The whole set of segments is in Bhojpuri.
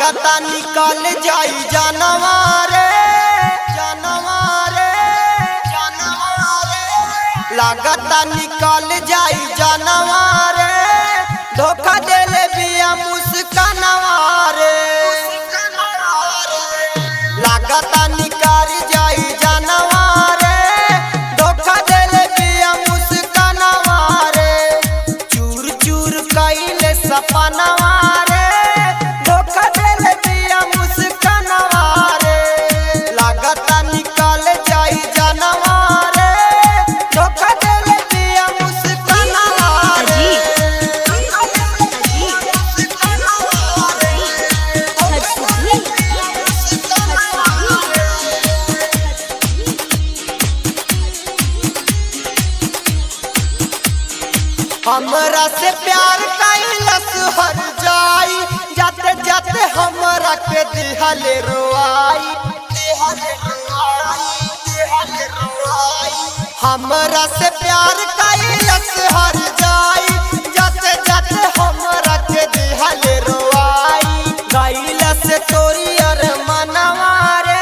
लागता निकल जाई जानवारे जानवारे जानवारे लागता निकल जाई जानवारे धोखा देले बिया मुस्कानवारे लागता निकल जाई जानवारे धोखा देले बिया मुस्कानवारे चूर चूर कइले सपनवारे धोखा देले बिया मुस्कानवारे लागता निकल जाई जानवारे धोखा देले बिया मुस्कानवारे हमरा से प्यार कैलस हर जाई जाते जाते हमरा के दिहले रोआई हमरा से प्यार कैलस हर जाई जाते जाते हमरा के दिहले रोआई गइला से तोरी अर मनवारे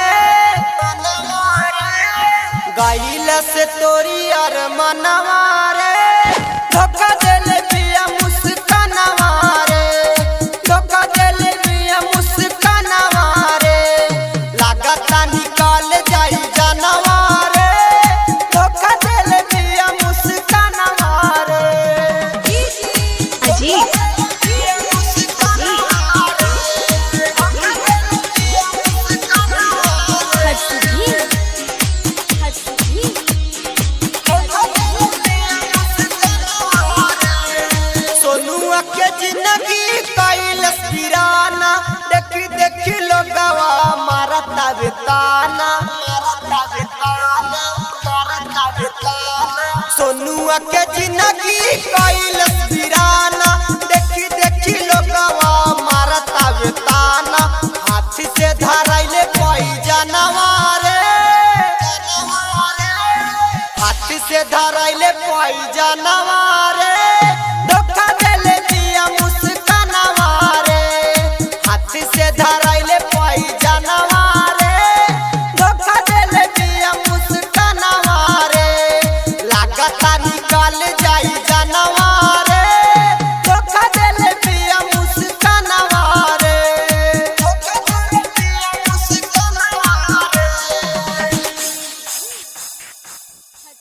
गइला से तोरी अर मनवारे धोखा देले बिया मुस्कानवारे धोखा देले बिया मुस्कानवारे लागता निकल जाई जानवारे धोखा देले बिया मुस्कानवारे अजीब सोनुआ के जिंदगी कैलस वीराना देखी देखी लोगवा मारता बेताना सोनुआ के जिंदगी कैलस वीराना देखी देखी लोगवा मारता बेताना हाथी से धराइले कोई जानवारे हाथी से धराइले कोई जानवारे